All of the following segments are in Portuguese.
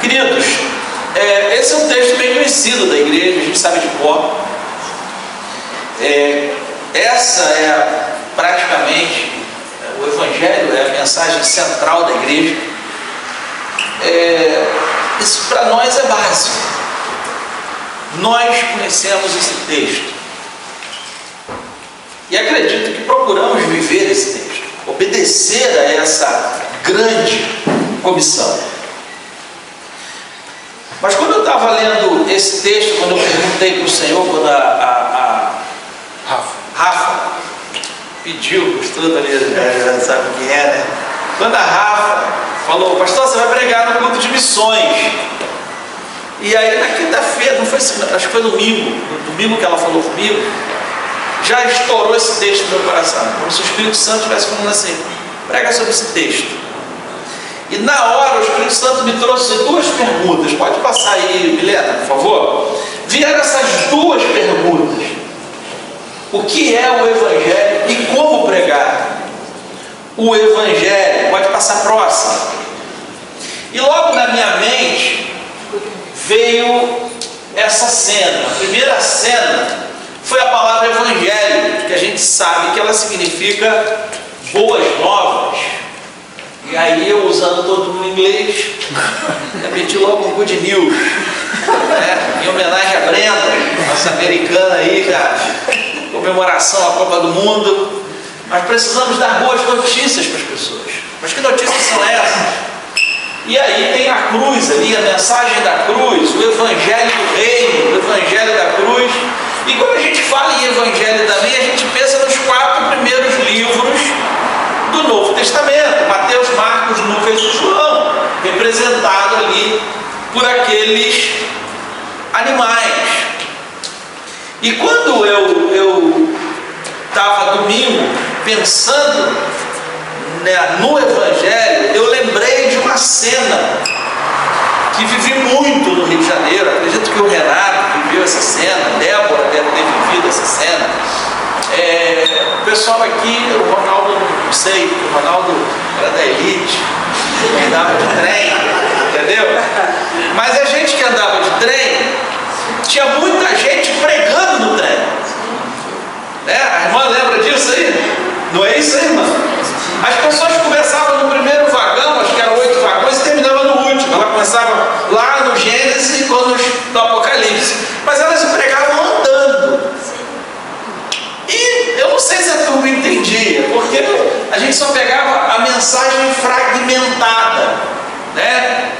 Queridos, esse é um texto bem conhecido da igreja, a gente sabe de cor. Essa é praticamente, o Evangelho é a mensagem central da igreja. Isso para nós é básico. Nós conhecemos esse texto e acredito que procuramos viver esse texto, obedecer a essa grande comissão. Mas quando eu estava lendo esse texto, quando eu perguntei para o Senhor, quando a Rafa pediu, gostou da minha, já sabe quem é, né? Quando a Rafa falou, pastor, você vai pregar no culto de missões. E aí na quinta-feira, não foi, acho que foi domingo que ela falou comigo, já estourou esse texto no meu coração, como se o Espírito Santo estivesse falando assim, prega sobre esse texto. E na hora o Espírito Santo me trouxe duas perguntas. Pode passar aí, Milena, por favor? Vieram essas duas perguntas: o que é o Evangelho e como pregar o Evangelho? Pode passar próximo. E logo na minha mente veio essa cena. A primeira cena foi a palavra Evangelho, que a gente sabe que ela significa boas novas. E aí eu, usando todo mundo em inglês, meti logo um good news, né? Em homenagem a Brenda, nossa americana aí, já comemoração à Copa do Mundo. Mas precisamos dar boas notícias para as pessoas. Mas que notícias são essas? E aí tem a cruz ali, a mensagem da cruz, o Evangelho do Reino, o Evangelho da cruz. E quando a gente fala em Evangelho também, a gente pensa nos 4 primeiros livros do Novo Testamento, Mateus, Marcos, Lucas e João, representado ali por aqueles animais. E quando eu estava domingo pensando, né, no Evangelho, eu lembrei de uma cena que vivi muito no Rio de Janeiro. Acredito que o Renato viveu essa cena, a Débora deve ter vivido essa cena. O pessoal aqui, o Ronaldo, não sei, o Ronaldo era da elite, andava de trem, entendeu? Mas a gente que andava de trem, tinha muita gente pregando no trem, né? A irmã lembra disso aí? Não é isso aí, irmã? As pessoas começavam no primeiro vagão, acho que eram 8 vagões, e terminavam no último. Ela começava lá no Gênesis e no Apocalipse, mas elas pregavam andando. E eu não sei se a turma entendia, porque a gente só pegava a mensagem fragmentada, né?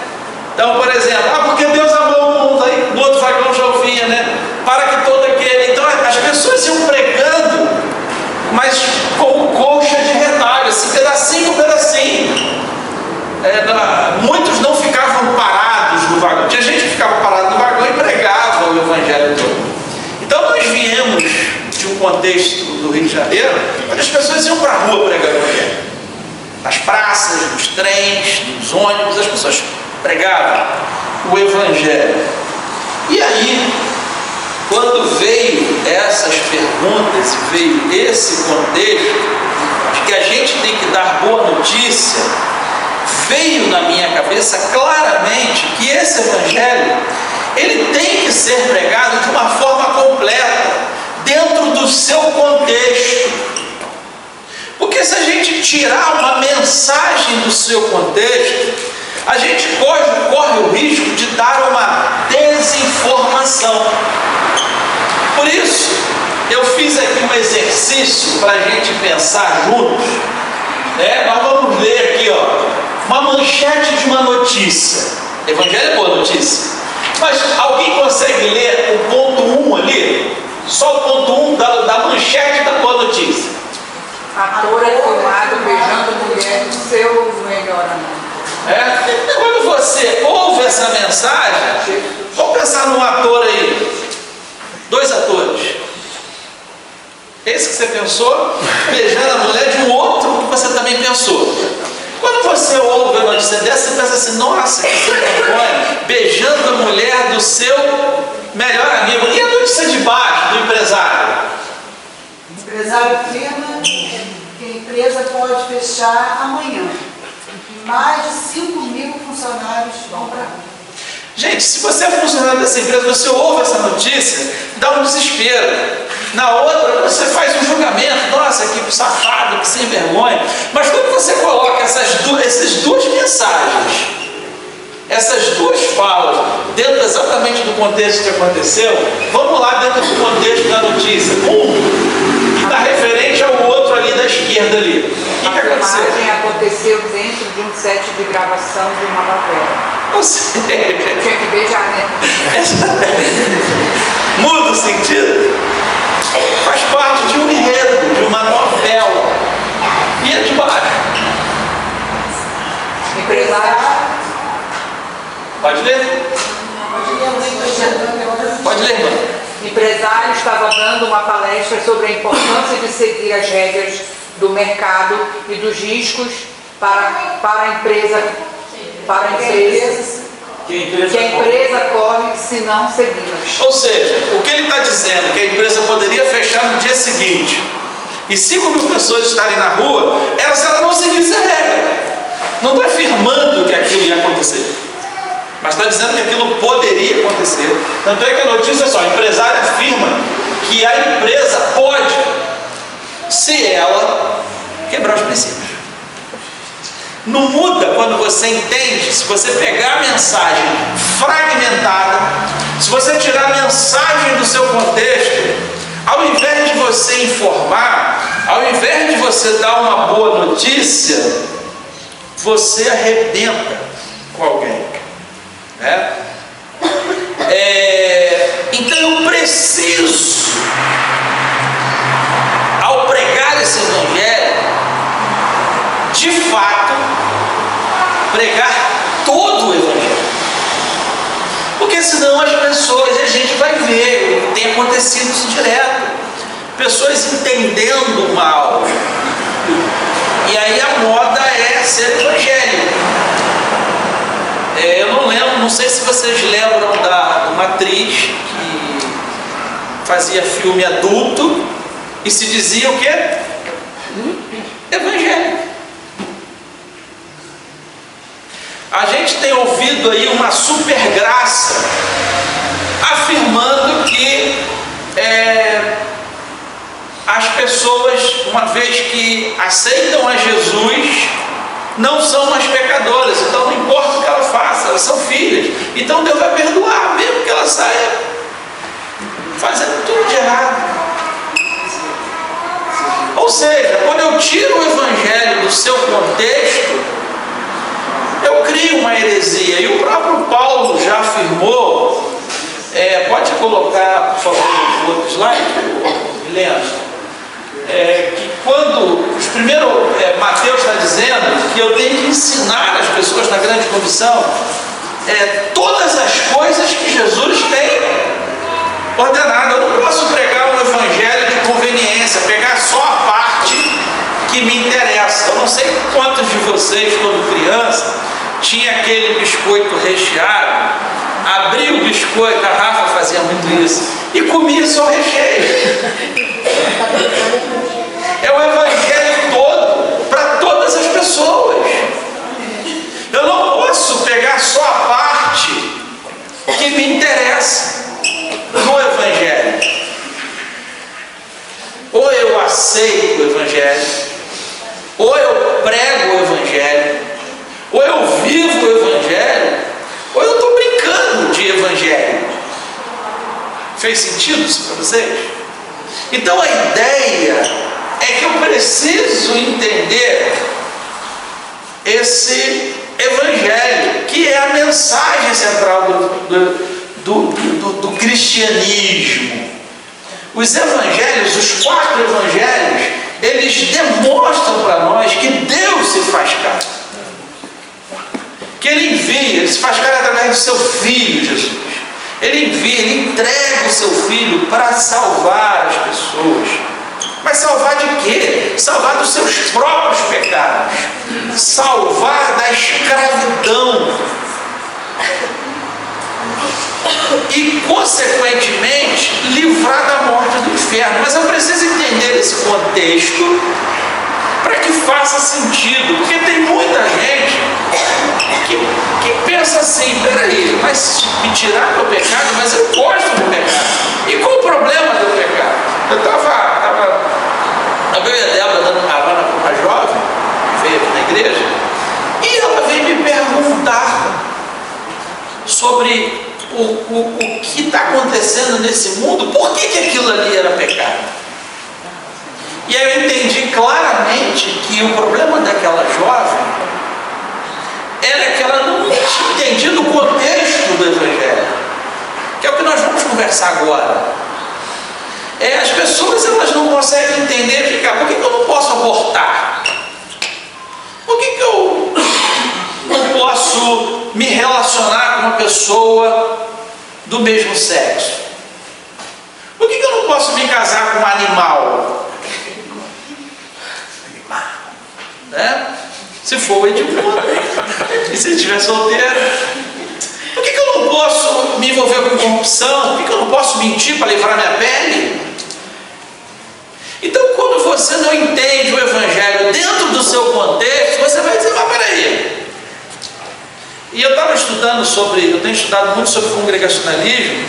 Então, por exemplo, porque Deus amou o mundo, aí no outro vagão já ouvia, né? Para que todo aquele... Então as pessoas iam pregando, mas como colcha de retalho, assim, pedacinho por pedacinho. Muitos não ficavam parados no vagão. Tinha gente que ficava parado no vagão e pregava o Evangelho todo. Então nós viemos de um contexto do Rio de Janeiro, onde as pessoas iam para a rua pregar o Evangelho. Nas praças, nos trens, nos ônibus, as pessoas pregavam o Evangelho. E aí, quando veio essas perguntas, veio esse contexto de que a gente tem que dar boa notícia, veio na minha cabeça claramente que esse Evangelho, ele tem que ser pregado de uma forma completa, dentro do seu contexto. Porque se a gente tirar uma mensagem do seu contexto, a gente corre o risco de dar uma desinformação. Por isso, eu fiz aqui um exercício para a gente pensar juntos, né? Nós vamos ler aqui, uma manchete de uma notícia. Evangelho é boa notícia. Mas alguém consegue ler o ponto 1 ali? Só o ponto 1 da manchete da boa notícia. Ator é filmado beijando mulher do seu melhor amigo. Quando você ouve essa mensagem, vamos pensar num ator aí. 2 atores. Esse que você pensou, beijando a mulher de um outro que você também pensou. Quando você ouve a notícia dessa, você pensa assim, nossa, que vergonha, beijando a mulher do seu melhor amigo. E a notícia de baixo, do empresário? O empresário afirma que a empresa pode fechar amanhã. Mais de 5.000 funcionários vão para a rua. Gente, se você é funcionário dessa empresa, você ouve essa notícia, dá um desespero. Na outra, você faz um julgamento, nossa, que safado, que sem vergonha. Mas quando você coloca essas duas mensagens, essas duas falas, dentro exatamente do contexto que aconteceu, vamos lá dentro do contexto da notícia. Um que está referente ao outro ali da esquerda ali. O que aconteceu? A filmagem aconteceu dentro de um set de gravação de uma novela. Ou seja, Tinha que beijar, né? muda o sentido. Faz parte de um enredo, de uma novela. E é de baixo. Empresário. Pode ler? Pode ler, irmão. Empresário estava dando uma palestra sobre a importância de seguir as regras do mercado e dos riscos para a empresa que a empresa corre se não segui-las. Ou seja, o que ele está dizendo é que a empresa poderia fechar no dia seguinte e 5 mil pessoas estarem na rua, se ela não seguisse a regra. Não está afirmando que aquilo ia acontecer, mas está dizendo que aquilo poderia acontecer. Tanto é que a notícia é só: o empresário afirma que a empresa pode, se ela quebrar os princípios. Não muda quando você entende. Se você pegar a mensagem fragmentada, se você tirar a mensagem do seu contexto, ao invés de você informar, ao invés de você dar uma boa notícia, você arrebenta com alguém, né? Então eu preciso, ao pregar esse evangelho, de fato, pregar todo o evangelho. Porque senão as pessoas, a gente vai ver, tem acontecido isso direto, pessoas entendendo mal, e aí a moda é ser evangélico. Eu não lembro, não sei se vocês lembram de uma atriz que fazia filme adulto e se dizia o quê? Evangélico. A gente tem ouvido aí uma super graça afirmando que as pessoas, uma vez que aceitam a Jesus, não são mais pecadoras, então não importa o que ela faça, elas são filhas, então Deus vai perdoar, mesmo que ela saia fazendo tudo de errado. Ou seja, quando eu tiro o evangelho do seu contexto, eu crio uma heresia. E o próprio Paulo já afirmou, pode colocar, por favor, o outro slide, Leandro, que quando, primeiro, Mateus está dizendo que eu tenho que ensinar as pessoas na grande comissão todas as coisas que Jesus tem ordenado. Eu não posso pregar um evangelho de conveniência, pegar só a parte que me interessa. Eu não sei quantos de vocês, quando criança, tinha aquele biscoito recheado, abria o biscoito, a Rafa fazia muito isso, e comia só o recheio. É o evangelho todo, para todas as pessoas. Eu não posso pegar só a parte que me interessa no evangelho. Ou eu aceito o evangelho, ou eu prego o evangelho, ou eu vivo o evangelho, ou eu estou brincando de evangelho. Fez sentido isso para vocês? Então a ideia é que eu preciso entender esse evangelho, que é a mensagem central do cristianismo. Os evangelhos, os 4 evangelhos, eles demonstram para nós que Deus se faz carne, que Ele envia, Ele se faz carne através do seu Filho Jesus. Ele envia, Ele entrega o seu Filho para salvar as pessoas. Mas salvar de quê? Salvar dos seus próprios pecados, salvar da escravidão e, consequentemente, livrar da morte do inferno. Mas eu preciso entender esse contexto para que faça sentido, porque tem muita gente que pensa assim: peraí, mas me tirar do pecado, mas eu gosto do pecado. E qual o problema do pecado? Eu vi a Débora dando carona para uma jovem, que veio aqui na igreja, e ela veio me perguntar sobre o que está acontecendo nesse mundo, por que aquilo ali era pecado. E aí eu entendi claramente que o problema daquela jovem era que ela não tinha entendido o contexto do Evangelho, que é o que nós vamos conversar agora. As pessoas elas não conseguem entender, ficar, por que eu não posso abortar? Por que eu não posso me relacionar com uma pessoa do mesmo sexo? Por que eu não posso me casar com um animal? Né? Se for o Edmundo, e se ele estiver solteiro, por que eu não posso me envolver com corrupção? Por que eu não posso mentir para livrar minha pele? Então, quando você não entende o Evangelho dentro do seu contexto, você vai dizer, mas peraí. E eu estava eu tenho estudado muito sobre congregacionalismo,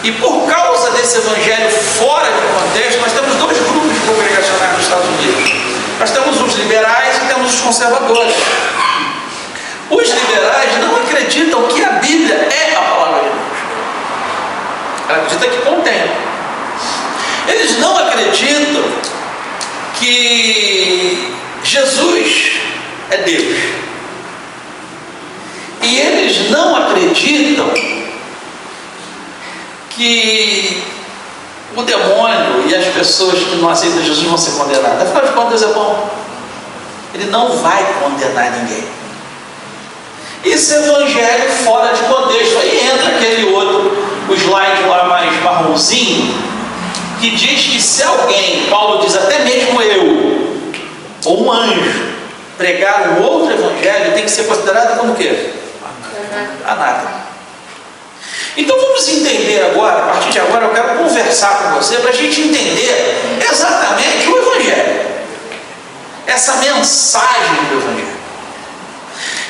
e por causa desse Evangelho fora de contexto, nós temos dois grupos congregacionais nos Estados Unidos. Nós temos os liberais e temos os conservadores. Os liberais não acreditam que a Bíblia é a palavra de Deus. Ela acredita que contém. Eles não acreditam que Jesus é Deus. E eles não acreditam que o demônio e as pessoas que não aceitam Jesus vão ser condenadas. Afinal de contas, é bom. Ele não vai condenar ninguém. Esse evangelho fora de contexto. Aí entra aquele outro, o slide lá mais marronzinho, que diz que se alguém, Paulo diz, até mesmo eu, ou um anjo, pregar um outro evangelho, tem que ser considerado como o quê? Anátema. Então vamos entender agora, a partir de agora eu quero conversar com você para a gente entender exatamente o Evangelho, essa mensagem do Evangelho.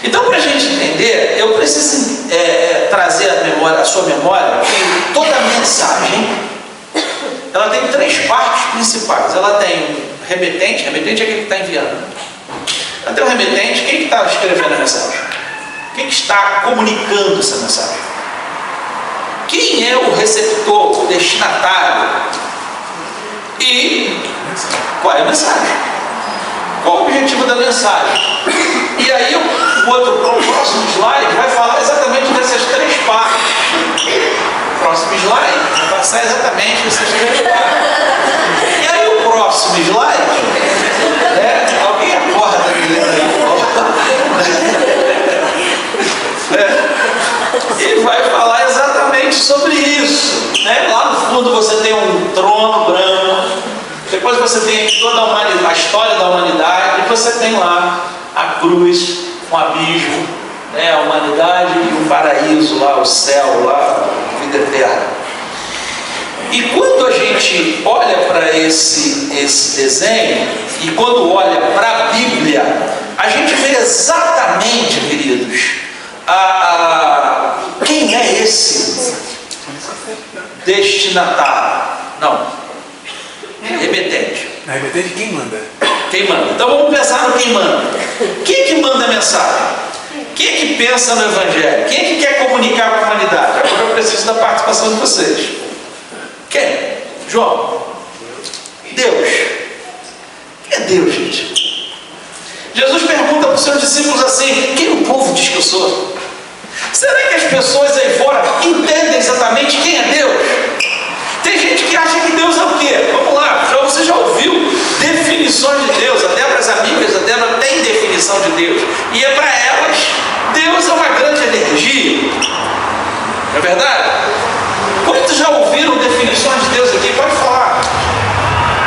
Então, para a gente entender, eu preciso trazer a sua memória que toda mensagem ela tem três partes principais. Ela tem um remetente é aquele que está enviando. Ela tem um remetente, quem está escrevendo a mensagem? Quem está comunicando essa mensagem? Quem é o receptor, o destinatário? E qual é a mensagem? Qual o objetivo da mensagem? E aí o próximo slide vai falar exatamente dessas três partes. O próximo slide vai passar exatamente dessas três partes. E aí o próximo slide, alguém acorda ele vai falar exatamente sobre isso. Lá no fundo você tem um trono branco, depois você tem aqui toda a história da humanidade, e você tem lá a cruz, um abismo, a humanidade e o paraíso lá, o céu lá, a vida eterna. E quando a gente olha para esse desenho, e quando olha para a Bíblia, a gente vê exatamente, queridos, quem é esse destinatário? Não, remetente. Remetente, quem manda? Quem manda? Então vamos pensar no quem manda. Quem é que manda a mensagem? Quem é que pensa no Evangelho? Quem é que quer comunicar com a humanidade? Agora eu preciso da participação de vocês. Quem? João? Deus. Quem é Deus, gente? Jesus pergunta para os seus discípulos assim: quem o povo diz que eu sou? Será que as pessoas aí fora entendem exatamente quem é Deus? Tem gente que acha que Deus é o quê? Vamos lá, você já ouviu definições de Deus. Até para as amigas, a Débora tem definição de Deus. E é para elas, Deus é uma grande energia. Não é verdade? Quantos já ouviram definições de Deus aqui? Pode falar.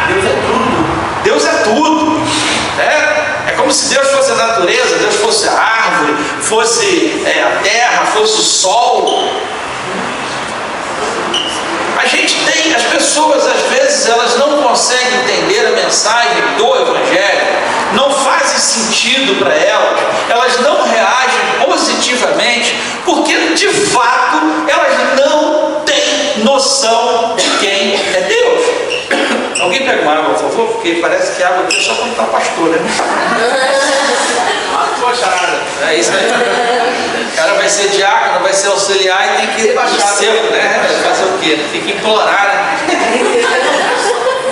Deus é tudo. Deus é tudo. É como se Deus fosse a natureza, Deus fosse a árvore, fosse a terra, fosse o sol. A gente tem, as pessoas às vezes elas não conseguem entender a mensagem do Evangelho, não fazem sentido para elas, elas não reagem positivamente, porque de fato noção de quem é Deus. Alguém pega uma água, por favor? Porque parece que a água aqui é só quando está pastor, né? Poxa, é isso aí. O cara vai ser diácono, vai ser auxiliar e tem que ser, né? Fazer o quê? Tem que implorar, né?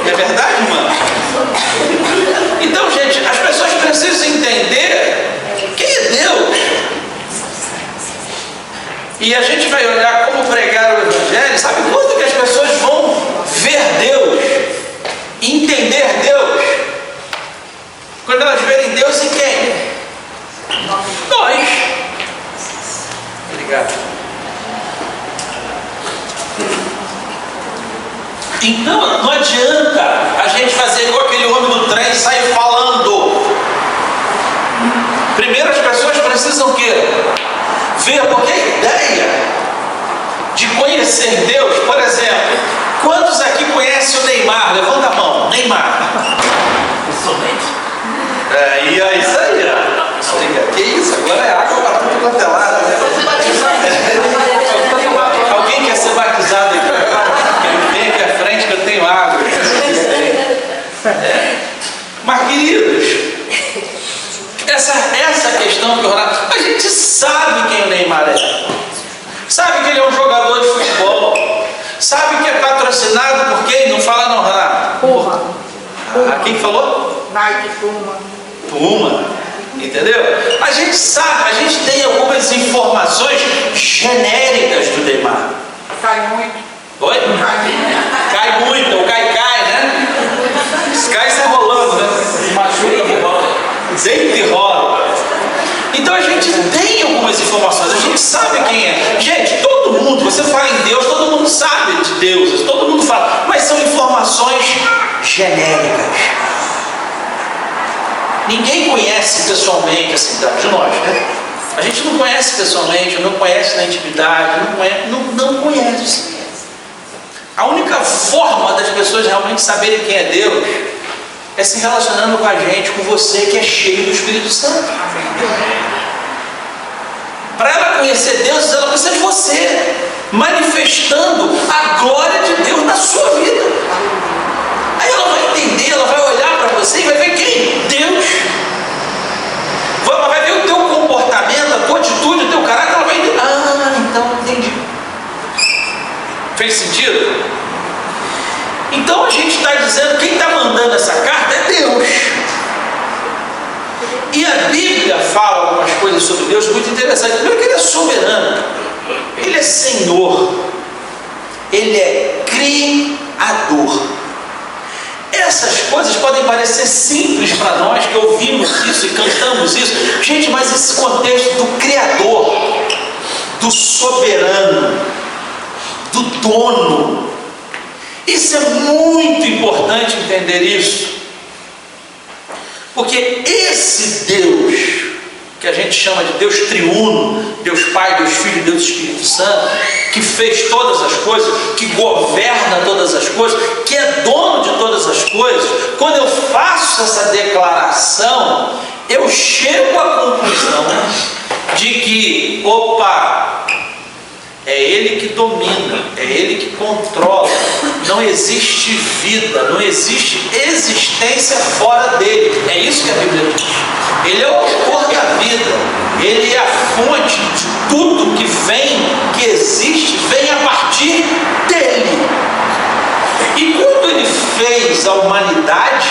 É verdade, mano? Então, gente, as pessoas precisam entender quem é Deus. E a gente vai olhar como pregar o Evangelho. Sabe quando que as pessoas vão ver Deus, entender Deus? Quando elas verem Deus em quem? Nós. Obrigado. Então não adianta a gente fazer igual aquele homem do trem e sair falando. Primeiro as pessoas precisam o quê? Ver, porque a ideia de conhecer Deus, por exemplo, quantos aqui conhecem o Neymar? Levanta a mão, Neymar. Pessoalmente? É isso aí, ó. Que isso? Agora é água para tudo quanto é lado, né? Alguém quer ser batizado aqui? Vem aqui à frente que eu tenho água. Mas queridos, essa questão que o Renato, a gente sabe quem o Neymar é, sabe que ele é um jogador de futebol, sabe que é patrocinado por quem? Não fala não, Renato. Puma. Quem falou? Nike, Puma. Puma, entendeu? A gente sabe, a gente tem algumas informações genéricas do Neymar. Cai muito. Oi? Cai muito, ou cai, né? Cai sai rolando, né? Machuca e rola. Deita e rola. Então a gente tem algumas informações, a gente sabe quem é. Gente, todo mundo, você fala em Deus, todo mundo sabe de deuses, todo mundo fala, mas são informações genéricas. Ninguém conhece pessoalmente assim, de nós, né? A gente não conhece pessoalmente, não conhece na intimidade, não conhece. A única forma das pessoas realmente saberem quem é Deus é se relacionando com a gente, com você que é cheio do Espírito Santo. Para ela conhecer Deus, ela precisa de você, manifestando a glória de Deus na sua vida. Aí ela vai entender, ela vai olhar para você e vai ver quem? Deus. Ela vai ver o teu comportamento, a tua atitude, o teu caráter, ela vai entender. Então entendi. Fez sentido? Então a gente está dizendo, quem está mandando essa carta é Deus. E a Bíblia fala algumas coisas sobre Deus muito interessantes. Primeiro que Ele é soberano, Ele é Senhor, Ele é Criador. Essas coisas podem parecer simples para nós que ouvimos isso e cantamos isso. Gente, mas esse contexto do Criador, do soberano, do dono, isso é muito importante entender isso. Porque esse Deus, que a gente chama de Deus triuno, Deus Pai, Deus Filho, Deus Espírito Santo, que fez todas as coisas, que governa todas as coisas, que é dono de todas as coisas, quando eu faço essa declaração, eu chego à conclusão de que, é Ele que domina, é Ele que controla, não existe vida, não existe existência fora dele. É isso que a Bíblia diz. Ele é o autor da vida, Ele é a fonte de tudo que vem, que existe, vem a partir dele. E quando Ele fez a humanidade,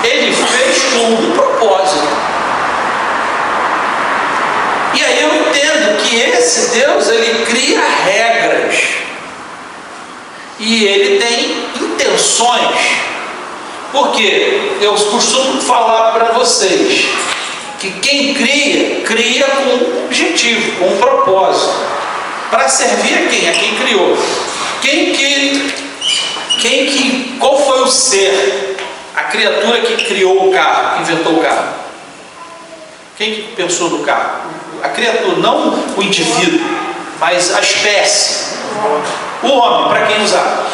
Ele fez com um propósito. E aí eu entendo que esse Deus, Ele cria regras. E Ele tem intenções. Porque eu costumo falar para vocês que quem cria com um objetivo, com um propósito. Para servir a quem? A quem criou. Qual foi o ser? A criatura que criou o carro, que inventou o carro. Quem que pensou no carro? A criatura, não o indivíduo, mas a espécie. O homem, para quem usar?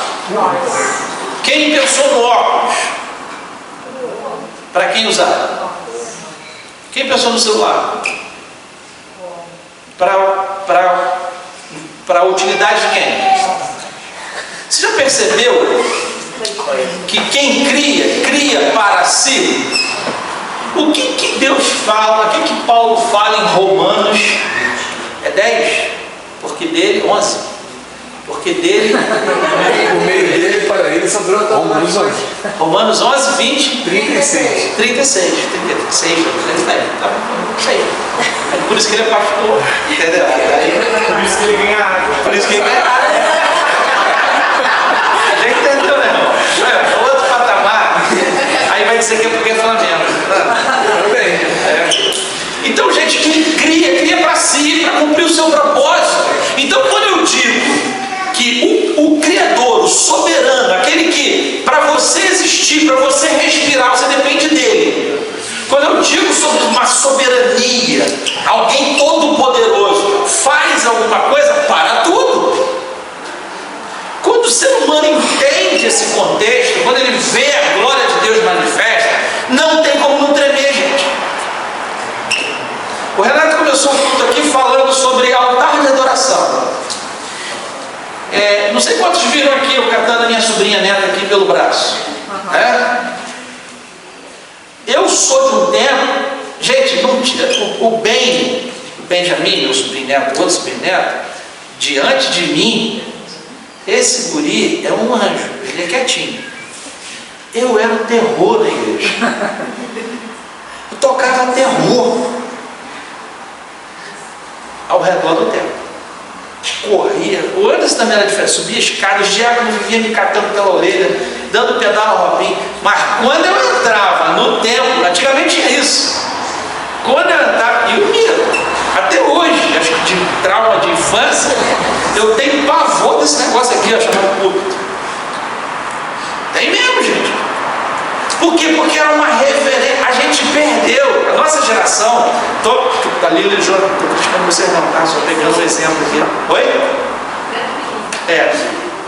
Quem pensou no óculos? Para quem usar? Quem pensou no celular? Para a utilidade de quem? Você já percebeu que quem cria, cria para si? O que Deus fala, o que Paulo fala em Romanos? É 10? Porque dele, 11. Porque dele, O meio dele para ele sobrou Romanos 11. Romanos 11, 20, 36. 36, 36, tá isso aí. É por isso que ele é pastor, entendeu? Por isso que ele ganha água. Por isso que ele ganha água. Já entendeu, né, irmão? É outro patamar. Aí vai dizer que é porque é Flamengo. Também. Então, gente, quem cria para si, para cumprir o seu propósito. Então, quando eu digo que o Criador, o soberano, aquele que para você existir, para você respirar, você depende dele. Quando eu digo sobre uma soberania, alguém todo-poderoso faz alguma coisa, para tudo. Quando o ser humano entende esse contexto, quando ele vê a glória de Deus manifesta, não tem como não tremer, gente. O Renato começou o culto aqui falando sobre altar de adoração. Não sei quantos viram aqui eu catando a minha sobrinha neta aqui pelo braço. Eu sou de um tempo, gente, o Benjamin, meu sobrinho neto, outro sobrinho neto, diante de mim, esse guri é um anjo, ele é quietinho. Eu era o terror na igreja. Eu tocava terror ao redor do templo. Corria, o Anderson também era diferente, subia escadas, o diácono vivia me catando pela orelha, dando pedal no Robinho. Mas quando eu entrava no templo, antigamente tinha isso. Quando eu entrava, e o medo, até hoje, acho que de trauma de infância, eu tenho pavor desse negócio aqui, ó, chamado culto. Tem mesmo, gente. Por quê? Porque era uma reverência. A gente perdeu, a nossa geração. Dalila e João, estou criticando vocês não, tá? Só pegando o exemplo aqui. Oi?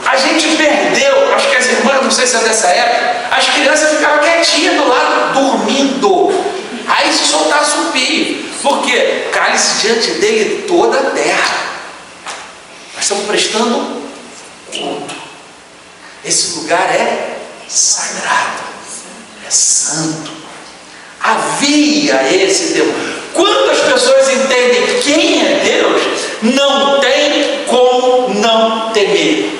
A gente perdeu, acho que as irmãs, não sei se é dessa época, as crianças ficavam quietinhas do lado, dormindo. Aí se soltasse um pio. Por quê? Cai-se diante dele toda a terra. Nós estamos prestando culto. Esse lugar é sagrado. É santo. Havia esse Deus. Quando as pessoas entendem quem é Deus, não tem como não temer.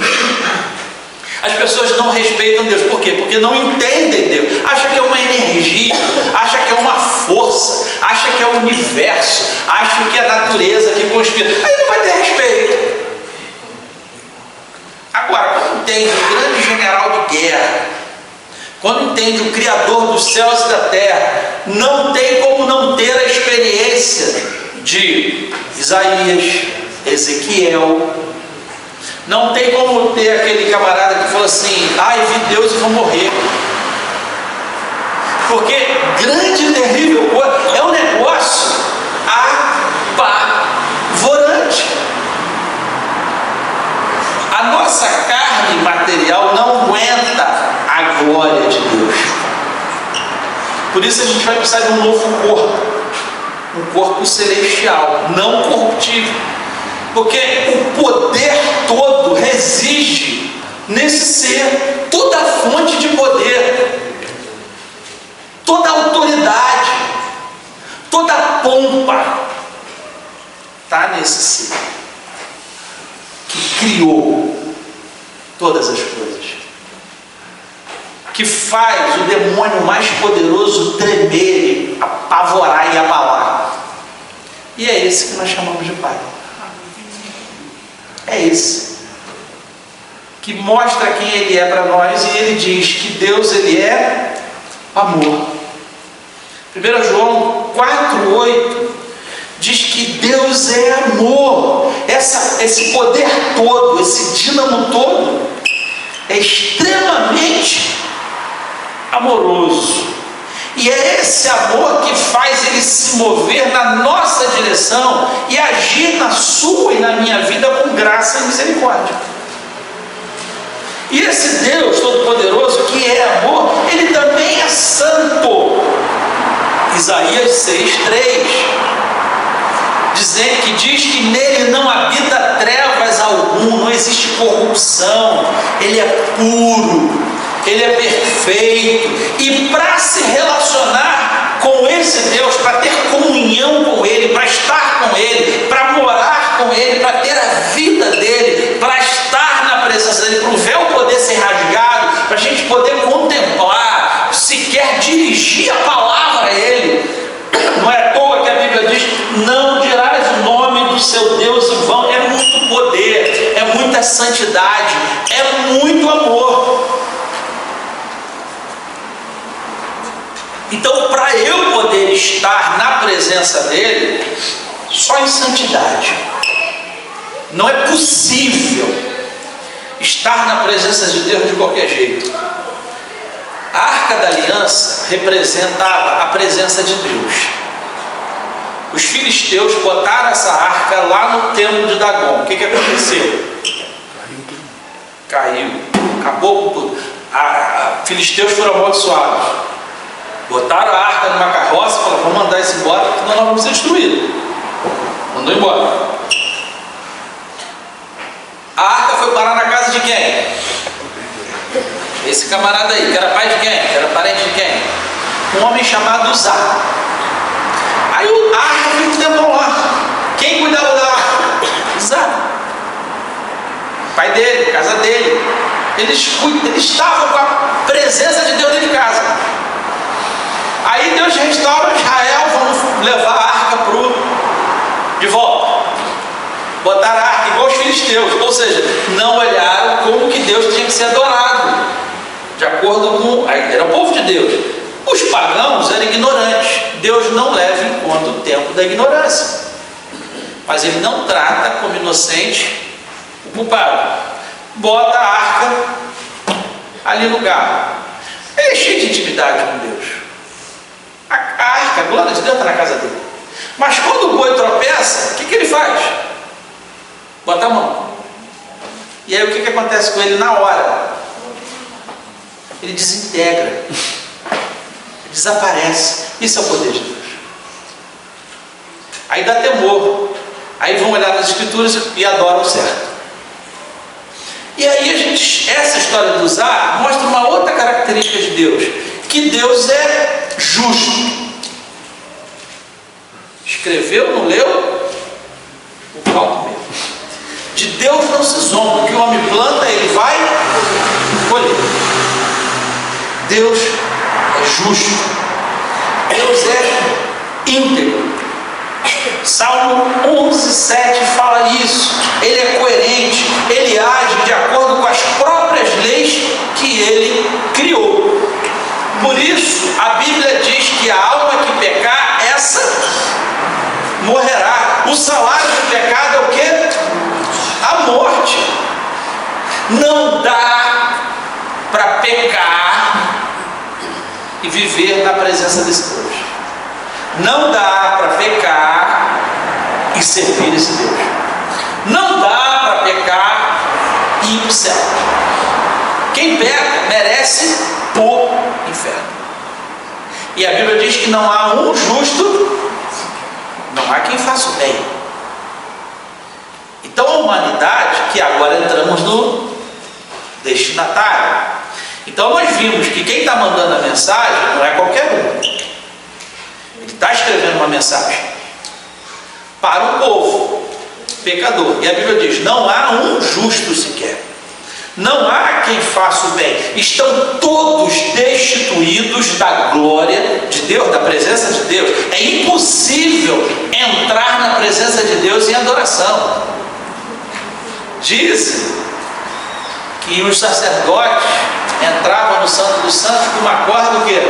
As pessoas não respeitam Deus. Por quê? Porque não entendem Deus. Acha que é uma energia, acha que é uma força, acha que é o universo, acha que é a natureza que conspira. Aí não vai ter respeito. Agora, quando entende o grande general de guerra, quando entende o Criador dos céus e da terra, não tem como não ter a experiência de Isaías, Ezequiel. Não tem como ter aquele camarada que falou assim: ai, vi Deus e vou morrer. Porque grande e terrível é um negócio apavorante. A nossa carne material não aguenta a glória de Deus. Por isso a gente vai precisar de um novo corpo, um corpo celestial, não corruptível, porque o poder todo reside nesse ser. Toda a fonte de poder, toda a autoridade, toda a pompa está nesse ser que criou todas as coisas, que faz o demônio mais poderoso tremer, apavorar e abalar. E é esse que nós chamamos de Pai. É esse que mostra quem Ele é para nós, e Ele diz que Deus, Ele é amor. 1 João 4,8 diz que Deus é amor. Esse poder todo, esse dínamo todo é extremamente amoroso, e é esse amor que faz ele se mover na nossa direção e agir na sua e na minha vida com graça e misericórdia. E esse Deus Todo-Poderoso, que é amor, ele também é santo. Isaías 6,3 diz que nele não habita trevas algum, não existe corrupção corrupção, ele é puro, ele é perfeito. E para se relacionar com esse Deus, para ter comunhão com ele, para estar com ele, para morar com ele, para ter a vida dele, para estar na presença dele, para o véu poder ser rasgado, para a gente poder contemplar, sequer dirigir a palavra a ele. Não é à toa que a Bíblia diz: não dirás o nome do seu Deus em vão. É muito poder, é muita santidade, é muito amor. Então, para eu poder estar na presença dele, só em santidade, não é possível estar na presença de Deus de qualquer jeito. A Arca da Aliança representava a presença de Deus. Os filisteus botaram essa arca lá no templo de Dagom. O que aconteceu? Caiu. Acabou com tudo. Filisteus foram amaldiçoados. Botaram a arca numa carroça e falaram: vamos mandar isso embora, porque nós vamos ser destruídos. Mandou embora. A arca foi parar na casa de quem? Esse camarada aí, que era pai de quem? Que era parente de quem? Um homem chamado Uzá. Aí a arca ficou um tempo lá. Quem cuidava da arca? Uzá. Pai dele, casa dele. Eles estavam com a presença de Deus dentro de casa. Aí Deus restaura Israel, vamos levar a arca de volta. Botaram a arca igual os filisteus, ou seja, não olharam como que Deus tinha que ser adorado, de acordo com... Era o povo de Deus. Os pagãos eram ignorantes. Deus não leva em conta o tempo da ignorância, mas ele não trata como inocente o culpado. Bota a arca ali no lugar. Ele é cheio de intimidade com Deus. A arca, a glória de Deus está na casa dele. Mas quando o boi tropeça, o que ele faz? Bota a mão. E aí o que acontece com ele na hora? Ele desintegra, desaparece. Isso é o poder de Deus. Aí dá temor. Aí vão olhar nas escrituras e adoram o certo. E aí essa história do Uzá mostra uma outra característica de Deus, que Deus é justo. Escreveu, não leu? O pau comeu. De Deus não se zomba. O que o homem planta, ele vai colher. Deus é justo. Deus é íntegro. Salmo 11:7 fala isso. Ele é coerente. Ele age de acordo com as próprias leis que ele criou. Por isso, a Bíblia diz que a alma que pecar, essa morrerá. O salário do pecado é o quê? A morte. Não dá para pecar e viver na presença desse Deus. Não dá para pecar e servir esse Deus. Não dá para pecar e ir para o céu. Quem peca merece o inferno. E a Bíblia diz que não há um justo, não há quem faça o bem. Então a humanidade, que agora entramos no destinatário. Então nós vimos que quem está mandando a mensagem não é qualquer um. Ele está escrevendo uma mensagem para um povo pecador. E a Bíblia diz: não há um justo sequer. Não há quem faça o bem. Estão todos destituídos da glória de Deus, da presença de Deus. É impossível entrar na presença de Deus em adoração. Dizem que os sacerdotes entravam no Santo dos Santos com uma corda o quê?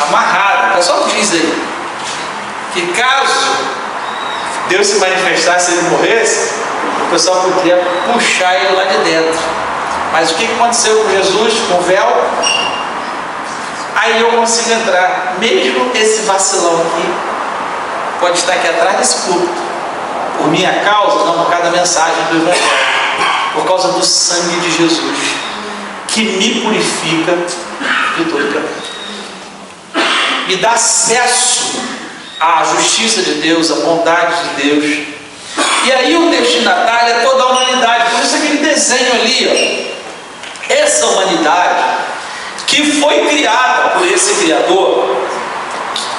Amarrada. O pessoal diz aí que caso Deus se manifestasse e ele morresse, o pessoal poderia puxar ele lá de dentro. Mas o que aconteceu com Jesus, com o véu? Aí eu consigo entrar. Mesmo esse vacilão aqui pode estar aqui atrás desse púlpito, por minha causa, não por causa da mensagem do Evangelho, por causa do sangue de Jesus, que me purifica de todo pecado, me dá acesso à justiça de Deus, à bondade de Deus. E aí o destinatário é toda a humanidade. Por isso é que ele desenha desenho ali, ó, essa humanidade que foi criada por esse Criador,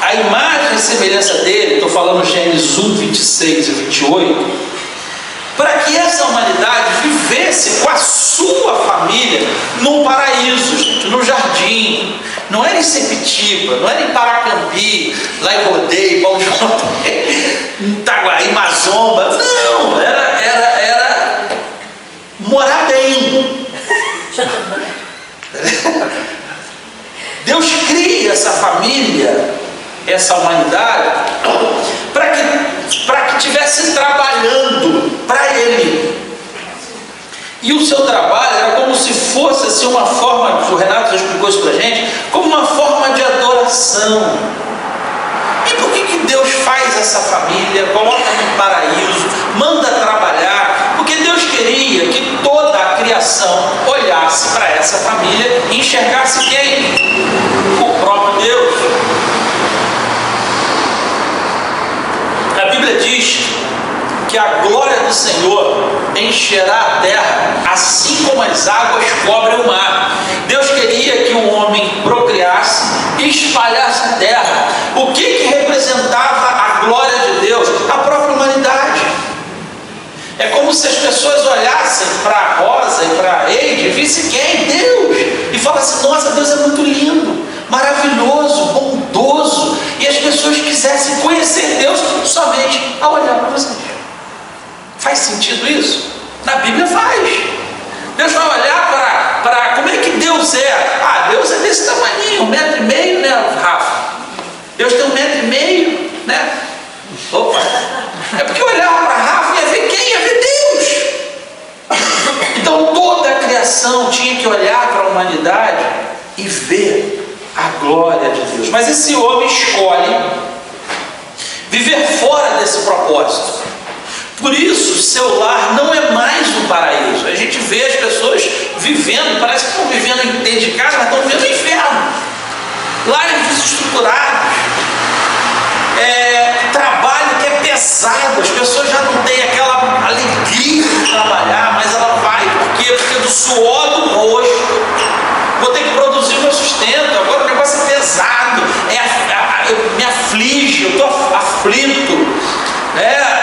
a imagem e semelhança dele, estou falando Gênesis 1, 26 e 28, para que essa humanidade vivesse com a sua família num paraíso, gente, no jardim. Não era em Sepetiba, não era em Paracambi, lá em Rodeio, Pão de Ontem, em Itaguaí, Mazomba. Não, era morar bem. Deus cria essa família, essa humanidade, para que estivesse trabalhando para Ele. E o seu trabalho era como se fosse assim, uma forma, o Renato já explicou isso para a gente, como uma forma de adoração. E por que Deus faz essa família, coloca no paraíso, manda trabalhar? Porque Deus queria que toda a criação olhasse para essa família e enxergasse quem? O próprio Deus. A Bíblia diz que a glória do Senhor encherá a terra, assim como as águas cobrem o mar. Deus queria que o homem procriasse e espalhasse a terra. O que representava a glória de Deus? A própria humanidade. É como se as pessoas olhassem para a Rosa e para a Eide e vissem quem? Deus. E falassem, nossa, Deus é muito lindo, maravilhoso, bondoso. E as pessoas quisessem conhecer Deus somente ao olhar para vocês. Faz sentido isso? Na Bíblia faz. Deus vai olhar para como é que Deus é. Ah, Deus é desse tamanhinho, 1,5 metro, né, Rafa? Deus tem 1,5 metro, né? Opa! É porque olhava para Rafa e ia ver quem? Ia ver Deus. Então toda a criação tinha que olhar para a humanidade e ver a glória de Deus. Mas esse homem escolhe viver fora desse propósito. Por isso, seu lar não é mais um paraíso. A gente vê as pessoas vivendo, parece que estão vivendo dentro de casa, mas estão vivendo no inferno. Lares desestruturados, trabalho que é pesado, as pessoas já não têm aquela alegria de trabalhar, mas ela vai, por quê? Porque do suor do rosto, vou ter que produzir o meu sustento, agora o negócio é pesado, me aflige, eu estou aflito.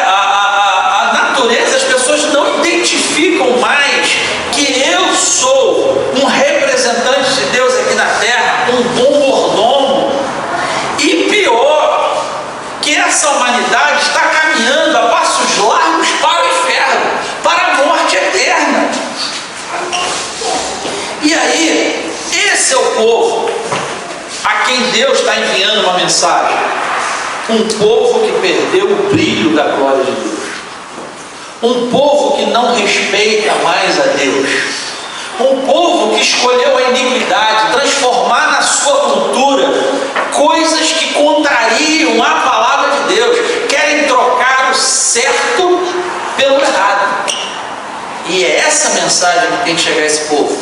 A natureza, as pessoas não identificam mais que eu sou um representante de Deus aqui na terra, um bom mordomo. E pior, que essa humanidade está caminhando a passos largos para o inferno, para a morte eterna. E aí, esse é o povo a quem Deus está enviando uma mensagem. Um povo que perdeu o brilho da glória de Deus. Um povo que não respeita mais a Deus. Um povo que escolheu a iniquidade, transformar na sua cultura coisas que contrariam a palavra de Deus. Querem trocar o certo pelo errado. E é essa mensagem que tem que chegar a esse povo.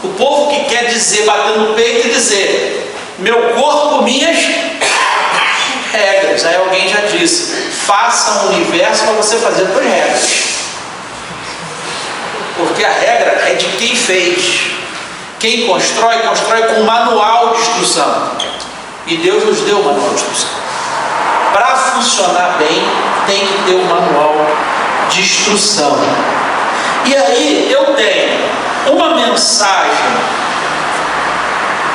O povo que quer dizer, bater no peito e dizer: meu corpo, minhas regras. Aí alguém já disse: faça um universo para você fazer por regras. Porque a regra é de quem fez. Quem constrói, constrói com um manual de instrução. E Deus nos deu um manual de instrução. Para funcionar bem, tem que ter um manual de instrução. E aí eu tenho uma mensagem.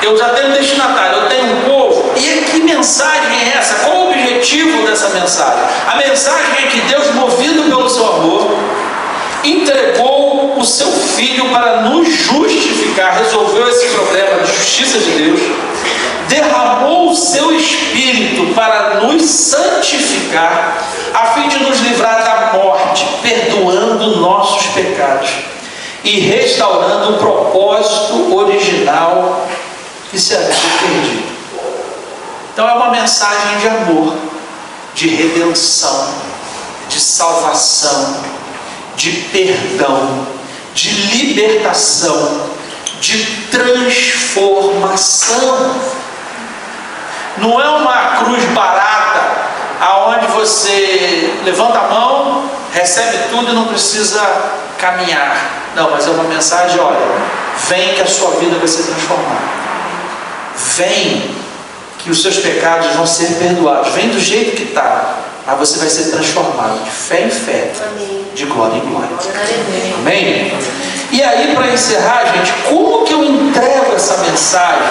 Eu já tenho um destinatário, eu tenho um povo. E que mensagem é essa? Qual o objetivo dessa mensagem? A mensagem é que Deus, movido pelo seu amor, entregou o seu Filho para nos justificar, resolveu esse problema de justiça de Deus, derramou o seu Espírito para nos santificar, a fim de nos livrar da morte, perdoando nossos pecados e restaurando o propósito original que se havia perdido. Então é uma mensagem de amor, de redenção, de salvação, de perdão, de libertação, de transformação. Não é uma cruz barata, aonde você levanta a mão, recebe tudo e não precisa caminhar. Não, mas é uma mensagem, olha, vem que a sua vida vai ser transformada. Vem que os seus pecados vão ser perdoados. Vem do jeito que está, mas você vai ser transformado de fé em fé, de glória em glória. Amém? E aí, para encerrar, gente, como que eu entrego essa mensagem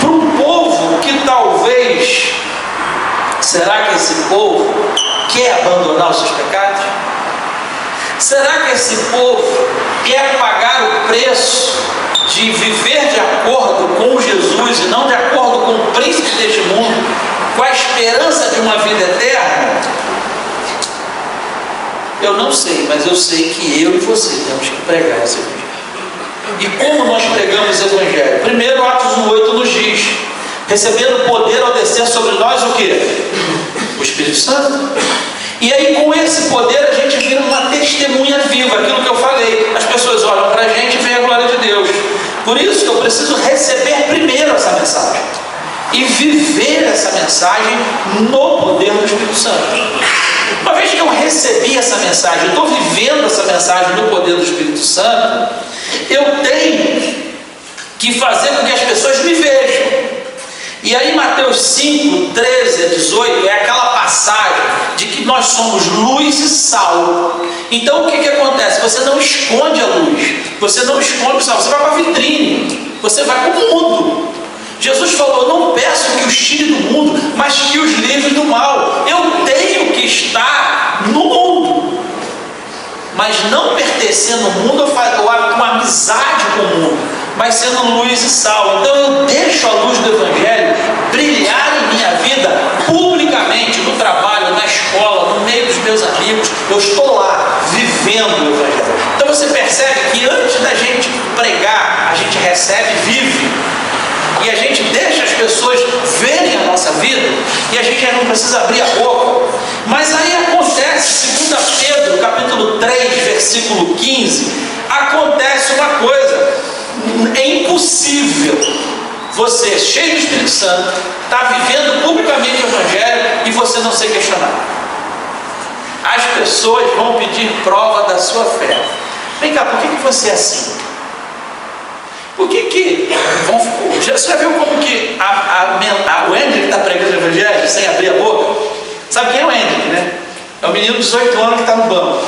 para um povo que talvez, será que esse povo quer abandonar os seus pecados? Será que esse povo quer pagar o preço de viver de acordo com Jesus e não de acordo com o príncipe deste mundo, com a esperança de uma vida eterna? Eu não sei, mas eu sei que eu e você temos que pregar esse evangelho. E como nós pregamos esse evangelho? Primeiro, Atos 1:8 nos diz: recebendo poder ao descer sobre nós o quê? O Espírito Santo. E aí, com esse poder, a gente vira uma testemunha viva, aquilo que eu falei. As pessoas olham para a gente e veem a glória de Deus. Por isso que eu preciso receber primeiro essa mensagem e viver essa mensagem no poder do Espírito Santo. Uma vez que eu recebi essa mensagem, eu estou vivendo essa mensagem no poder do Espírito Santo, eu tenho que fazer com que as pessoas me vejam. E aí Mateus 5, 13 a 18 é aquela passagem de que nós somos luz e sal. Então o que acontece? Você não esconde a luz, você não esconde o sal, você vai para a vitrine, você vai para o mundo. Jesus falou: não peço que os tire do mundo, mas que os livre do mal. Eu tenho que estar no mundo, mas não pertencendo ao mundo ou com amizade com o mundo, mas sendo luz e sal. Então eu deixo a luz do Evangelho brilhar em minha vida publicamente, no trabalho, na escola, no meio dos meus amigos. Eu estou lá vivendo o Evangelho. Então você percebe que antes da gente pregar, a gente recebe e vive. E a gente deixa as pessoas verem a nossa vida, e a gente já não precisa abrir a boca. Mas aí acontece, 2 Pedro, capítulo 3, versículo 15, acontece uma coisa: é impossível você, cheio do Espírito Santo, estar vivendo publicamente o Evangelho e você não ser questionado. As pessoas vão pedir prova da sua fé. Vem cá, por que você é assim? Por que você já viu como que o Hendrick está pregando o Evangelho sem abrir a boca? Sabe quem é o Hendrick, né? É um menino de 18 anos que está no banco.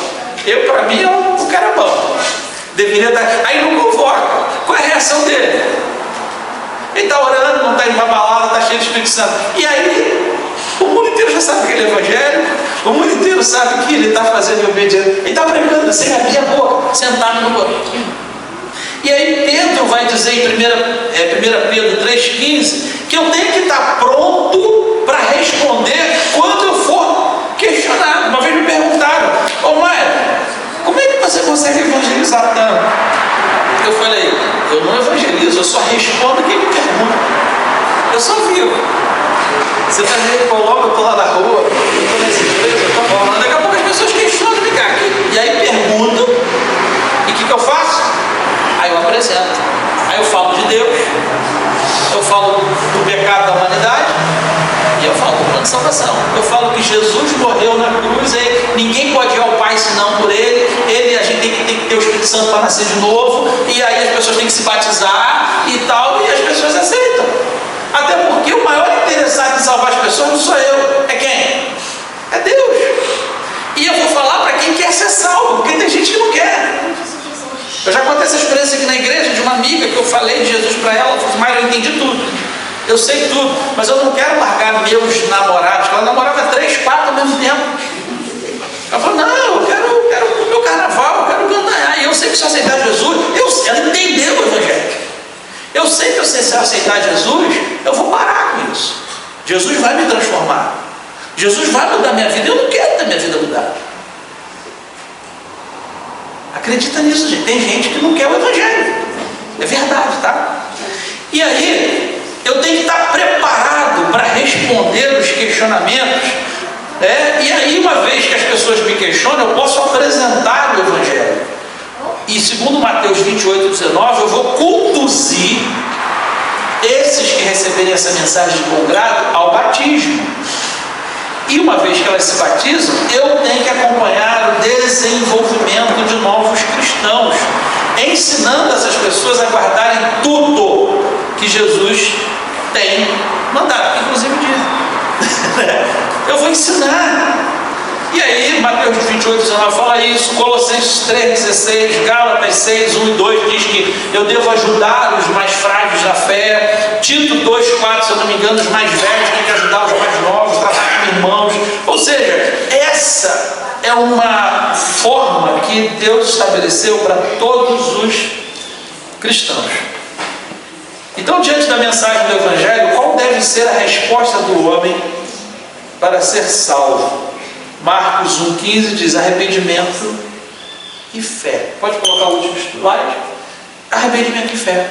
Para mim, é um cara bom. Deveria estar aqui. Aí não convoca. Qual é a reação dele? Ele está orando, não está indo para balada, está cheio de Espírito Santo. E aí, o mundo inteiro já sabe que ele é evangélico, o mundo inteiro sabe que ele está fazendo obediência. Ele está pregando sem abrir a boca, sentado no banco. E aí Pedro vai dizer em 1 Pedro 3,15 que eu tenho que estar pronto para responder quando eu for questionado. Uma vez me perguntaram: ô Maia, como é que você consegue evangelizar tanto? Eu falei: eu não evangelizo, eu só respondo quem me pergunta. Eu só vivo. Você vai ver, coloca, eu estou lá na rua, eu estou nessa empresa, eu estou falando, daqui a pouco as pessoas questionam, vem cá, e aí perguntam, e o que eu faço? Aí eu apresento, aí eu falo de Deus, eu falo do pecado da humanidade, e eu falo do plano de salvação. Eu falo que Jesus morreu na cruz, e ninguém pode ir ao Pai senão por Ele, a gente tem que ter o Espírito Santo para nascer de novo, e aí as pessoas têm que se batizar e tal, e as pessoas aceitam. Até porque o maior interessado em salvar as pessoas não sou eu, é quem? É Deus. E eu vou falar para quem quer ser salvo, porque tem gente que não quer. Eu já contei essa experiência aqui na igreja de uma amiga que eu falei de Jesus para ela. Ela falou: mas eu entendi tudo, eu sei tudo, mas eu não quero largar meus namorados. Ela namorava 3, 4 ao mesmo tempo. Ela falou: não, eu quero o meu carnaval, eu quero cantar. E eu sei que se eu aceitar Jesus, ela entendeu o Evangelho. Eu sei que se eu aceitar Jesus, eu vou parar com isso. Jesus vai me transformar, Jesus vai mudar minha vida. Eu não quero ter minha vida mudada. Acredita nisso, gente. Tem gente que não quer o Evangelho. É verdade, tá? E aí, eu tenho que estar preparado para responder os questionamentos. E aí, uma vez que as pessoas me questionam, eu posso apresentar o Evangelho. E segundo Mateus 28:19, eu vou conduzir esses que receberem essa mensagem de bom grado ao batismo. E uma vez que elas se batizam, eu tenho que acompanhar o desenvolvimento de novos cristãos. Mateus 28, 19 fala isso, Colossenses 3, 16, Gálatas 6, 1 e 2 diz que eu devo ajudar os mais frágeis na fé, Tito 2, 4, se eu não me engano, os mais velhos têm que ajudar os mais novos, tratar como irmãos. Ou seja, essa é uma forma que Deus estabeleceu para todos os cristãos. Então, diante da mensagem do Evangelho, qual deve ser a resposta do homem para ser salvo? Marcos 1,15 diz arrependimento e fé. Pode colocar o último slide? Arrependimento e fé.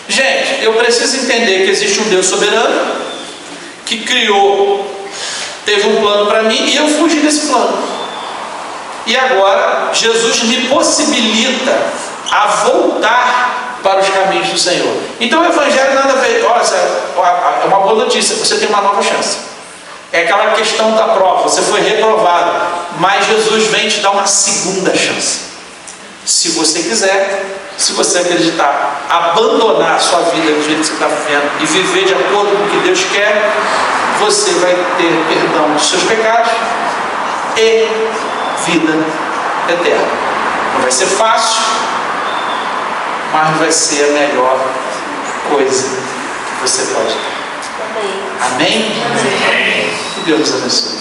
Gente, eu preciso entender que existe um Deus soberano que criou, teve um plano para mim e eu fugi desse plano. E agora Jesus me possibilita a voltar para os caminhos do Senhor. Então o Evangelho nada a ver. Olha, é uma boa notícia, você tem uma nova chance. É aquela questão da prova, você foi reprovado, mas Jesus vem te dar uma segunda chance. Se você quiser, se você acreditar, abandonar a sua vida do jeito que você está vivendo e viver de acordo com o que Deus quer, você vai ter perdão dos seus pecados e vida eterna. Não vai ser fácil, mas vai ser a melhor coisa que você pode ter. Amém? Amém? Que Deus nos abençoe.